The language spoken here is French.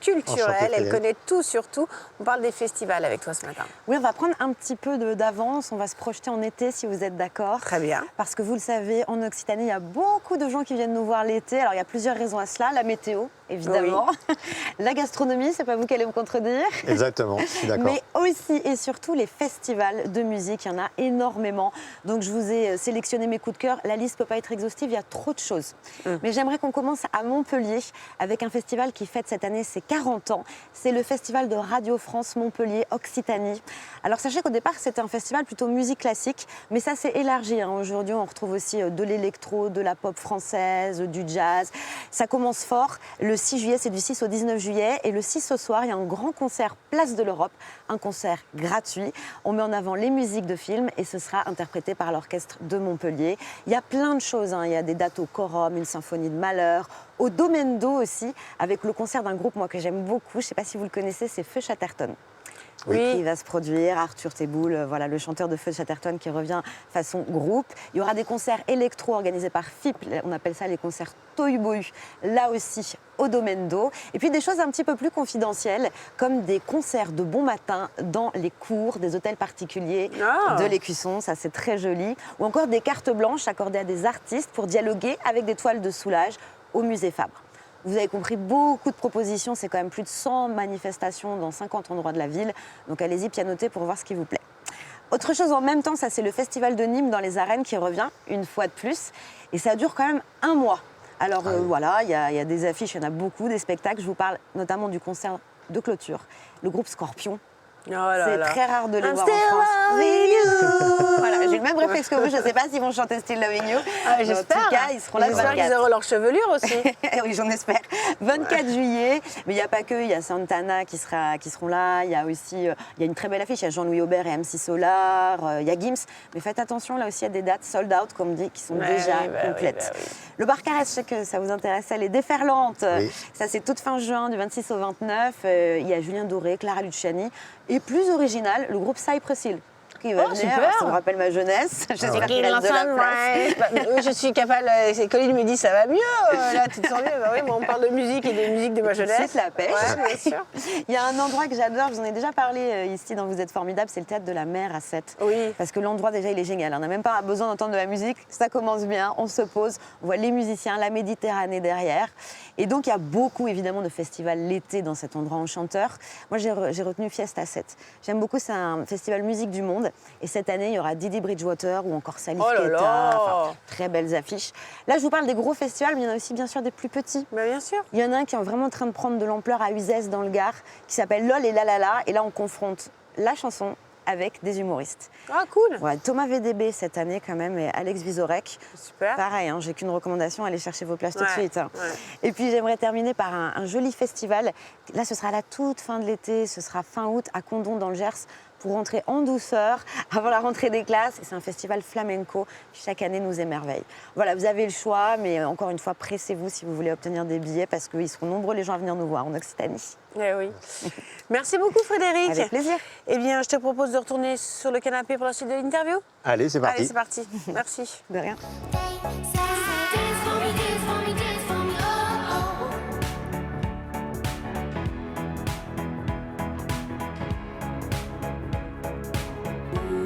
culturelle, Enchanté, elle connaît tout sur tout. On parle des festivals avec toi ce matin. Oui, on va prendre un petit peu d'avance, on va se projeter en été si vous êtes d'accord. Très bien. Parce que vous le savez, en Occitanie, il y a beaucoup de gens qui viennent nous voir l'été. Alors il y a plusieurs raisons à cela, la météo, évidemment. Oui. La gastronomie, c'est pas vous qui allez me contredire. Exactement, je suis d'accord. Mais aussi et surtout les festivals de musique, il y en a énormément. Donc je vous ai sélectionné mes coups de cœur. La liste ne peut pas être exhaustive, il y a trop de choses. Mais j'aimerais qu'on commence à Montpellier avec un festival qui fête cette année ses 40 ans. C'est le festival de Radio France Montpellier Occitanie. Alors sachez qu'au départ, c'était un festival plutôt musique classique, mais ça s'est élargi. Aujourd'hui, on retrouve aussi de l'électro, de la pop française, du jazz. Ça commence fort. Le 6 juillet, c'est du 6 au 19 juillet. Et le 6 au soir, il y a un grand concert Place de l'Europe, un concert gratuit. On met en avant les musiques de films et ce sera interprété par l'orchestre de Montpellier. Il y a plein de choses. Il y a des dates au Quorum, une symphonie de Malheur, au Domaine d'Eau aussi, avec le concert d'un groupe moi que j'aime beaucoup. Je ne sais pas si vous le connaissez, c'est Feu Chatterton. Oui. Qui va se produire, Arthur Teboul, voilà, le chanteur de Feu Chatterton qui revient façon groupe. Il y aura des concerts électro organisés par FIP, on appelle ça les concerts Tohu Bohu, là aussi au Domaine d'Eau. Et puis des choses un petit peu plus confidentielles, comme des concerts de bon matin dans les cours des hôtels particuliers de l'Écusson, ça c'est très joli. Ou encore des cartes blanches accordées à des artistes pour dialoguer avec des toiles de Soulages au musée Fabre. Vous avez compris, beaucoup de propositions, c'est quand même plus de 100 manifestations dans 50 endroits de la ville. Donc allez-y, pianotez pour voir ce qui vous plaît. Autre chose en même temps, ça c'est le festival de Nîmes dans les arènes qui revient une fois de plus. Et ça dure quand même un mois. Alors voilà, il y a des affiches, il y en a beaucoup, des spectacles. Je vous parle notamment du concert de clôture, le groupe Scorpion. C'est très rare de les voir en France. Voilà, j'ai le même réflexe que vous. Je ne sais pas s'ils vont chanter Still Loving You. J'espère. En tout cas, ils seront là le 24. J'espère qu'ils auront leur chevelure aussi. Oui, j'en espère. 24 juillet. Mais il n'y a pas que. Il y a Santana qui seront là. Il y a aussi il y a une très belle affiche. Il y a Jean-Louis Aubert et MC Solar. Il y a Gims. Mais faites attention, là aussi, il y a des dates sold out, comme dit, qui sont déjà complètes. Le bar Caresse, je sais que ça vous intéressait. Les Déferlantes. Oui. Ça, c'est toute fin juin, du 26 au 29. Il y a Julien Doré, Clara Luciani. Et plus original, le groupe Cypress Hill. Qui va venir. Super. Ça me rappelle ma jeunesse. J'espère qu'il reste de la place. Je suis capable, Colline me dit ça va mieux, là tu te sens mieux. Bah oui, moi on parle de musique et de musique de ma jeunesse. C'est la pêche. Ouais, bien sûr. Il y a un endroit que j'adore, je vous en ai déjà parlé ici dans Vous êtes formidable, c'est le théâtre de la Mer à Sète. Oui. Parce que l'endroit déjà il est génial, on n'a même pas besoin d'entendre de la musique, ça commence bien, on se pose, on voit les musiciens, la Méditerranée derrière. Et donc il y a beaucoup évidemment de festivals l'été dans cet endroit enchanteur. Moi j'ai retenu Fiesta 7. J'aime beaucoup, c'est un festival musique du monde. Et cette année, il y aura Didi Bridgewater ou encore Salif Keita. Enfin, très belles affiches. Là, je vous parle des gros festivals, mais il y en a aussi bien sûr des plus petits. Bah, bien sûr. Il y en a un qui est vraiment en train de prendre de l'ampleur à Uzès dans le Gard, qui s'appelle LOL et La La La. Et là, on confronte la chanson avec des humoristes. Ah, cool. Ouais, Thomas VDB cette année quand même et Alex Vizorek. Super. Pareil, hein, j'ai qu'une recommandation, allez chercher vos places tout de suite. Hein. Ouais. Et puis j'aimerais terminer par un joli festival. Là, ce sera à la toute fin de l'été, ce sera fin août à Condom dans le Gers pour rentrer en douceur avant la rentrée des classes. C'est un festival flamenco qui chaque année nous émerveille. Voilà, vous avez le choix, mais encore une fois, pressez-vous si vous voulez obtenir des billets parce qu'ils seront nombreux les gens à venir nous voir en Occitanie. Eh oui. Merci beaucoup Frédéric. Avec plaisir. Eh bien, je te propose de retourner sur le canapé pour la suite de l'interview. Allez, c'est parti. Allez, c'est parti. Merci. De rien.